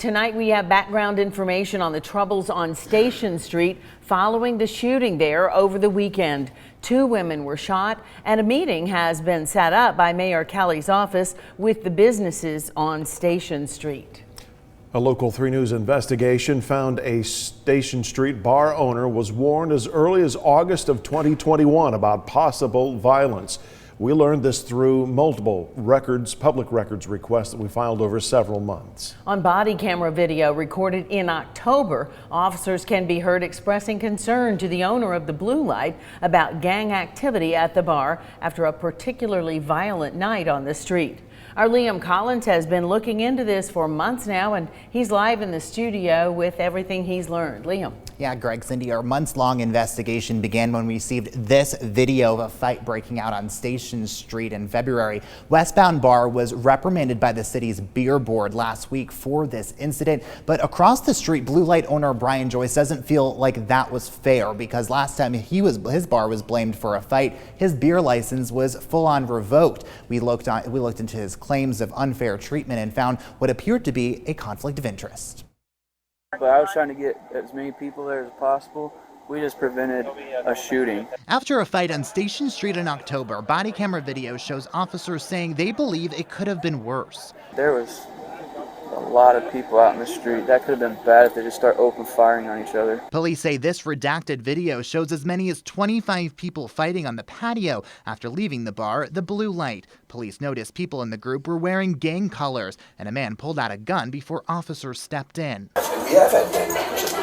Tonight we have background information on the troubles on Station Street following the shooting there over the weekend. 2 women were shot and a meeting has been set up by Mayor Kelly's office with the businesses on Station Street. A Local 3 News investigation found a Station Street bar owner was warned as early as August of 2021 about possible violence. We learned this through multiple public records requests that we filed over several months. On body camera video recorded in October, officers can be heard expressing concern to the owner of the Blue Light about gang activity at the bar after a particularly violent night on the street. Our Liam Collins has been looking into this for months now, and he's live in the studio with everything he's learned. Liam. Yeah, Greg, Cindy, our months-long investigation began when we received this video of a fight breaking out on Station Street in February. Westbound Bar was reprimanded by the city's beer board last week for this incident, but across the street, Blue Light owner Brian Joyce doesn't feel like that was fair because last time his bar was blamed for a fight, his beer license was full-on revoked. We looked into his claims of unfair treatment and found what appeared to be a conflict of interest. But I was trying to get as many people there as possible. We just prevented a shooting. After a fight on Station Street in October, body camera video shows officers saying they believe it could have been worse. There was a lot of people out in the street. That could have been bad if they just start open firing on each other. Police say this redacted video shows as many as 25 people fighting on the patio after leaving the bar, the Blue Light. Police noticed people in the group were wearing gang colors, and a man pulled out a gun before officers stepped in. We have had gang members.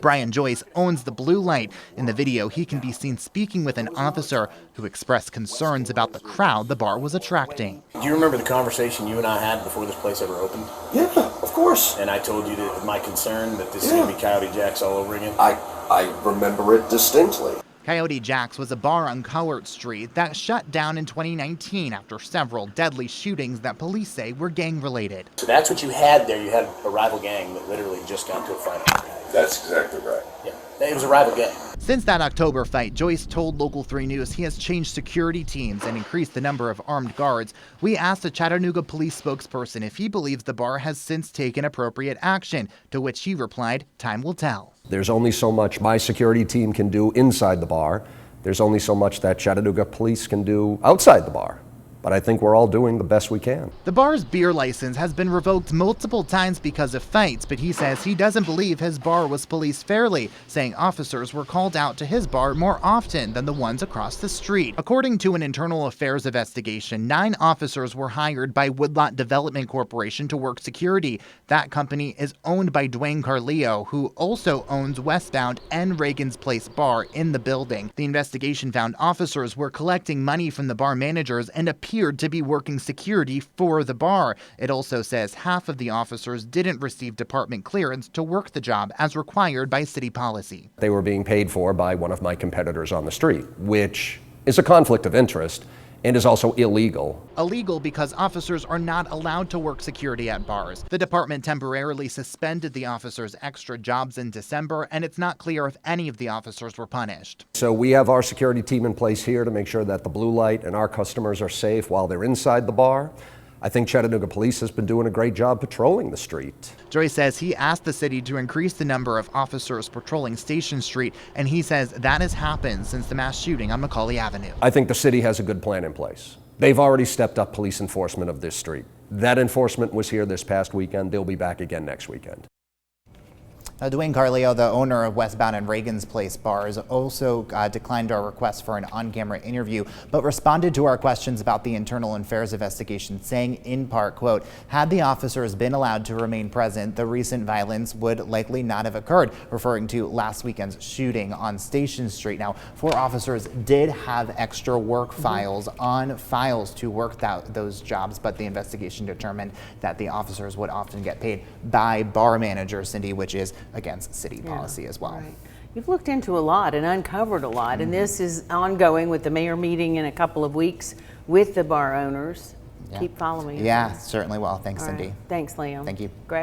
Brian Joyce owns the Blue Light. In the video, he can be seen speaking with an officer who expressed concerns about the crowd the bar was attracting. Do you remember the conversation you and I had before this place ever opened? Yeah, of course. And I told you that my concern that this is going to be Coyote Jacks all over again? I remember it distinctly. Coyote Jacks was a bar on Cowart Street that shut down in 2019 after several deadly shootings that police say were gang-related. So that's what you had there. You had a rival gang that literally just got into a fight. That's exactly right. Yeah, it was a rival gang. Since that October fight, Joyce told Local 3 News he has changed security teams and increased the number of armed guards. We asked a Chattanooga police spokesperson if he believes the bar has since taken appropriate action, to which he replied, "Time will tell." There's only so much my security team can do inside the bar. There's only so much that Chattanooga police can do outside the bar. But I think we're all doing the best we can. The bar's beer license has been revoked multiple times because of fights, but he says he doesn't believe his bar was policed fairly, saying officers were called out to his bar more often than the ones across the street. According to an internal affairs investigation, 9 officers were hired by Woodlot Development Corporation to work security. That company is owned by Dwayne Carleo, who also owns Westbound and Reagan's Place Bar in the building. The investigation found officers were collecting money from the bar managers and appeared to be working security for the bar. It also says half of the officers didn't receive department clearance to work the job as required by city policy. They were being paid for by one of my competitors on the street, which is a conflict of interest and is also illegal. Illegal because officers are not allowed to work security at bars. The department temporarily suspended the officers' extra jobs in December, and it's not clear if any of the officers were punished. So we have our security team in place here to make sure that the Blue Light and our customers are safe while they're inside the bar. I think Chattanooga Police has been doing a great job patrolling the street. Joyce says he asked the city to increase the number of officers patrolling Station Street, and he says that has happened since the mass shooting on Macaulay Avenue. I think the city has a good plan in place. They've already stepped up police enforcement of this street. That enforcement was here this past weekend. They'll be back again next weekend. Dwayne Carleo, the owner of Westbound and Reagan's Place bars, also declined our request for an on-camera interview, but responded to our questions about the internal affairs investigation, saying in part, quote, "Had the officers been allowed to remain present, the recent violence would likely not have occurred," referring to last weekend's shooting on Station Street. Now, 4 officers did have extra work files to work those jobs, but the investigation determined that the officers would often get paid by bar managers, Cindy, which is against city policy as well. Right. You've looked into a lot and uncovered a lot, and this is ongoing with the mayor meeting in a couple of weeks with the bar owners. Keep following it. Yeah, certainly will. Thanks, All right. Cindy. Thanks, Liam. Thank you. Greg?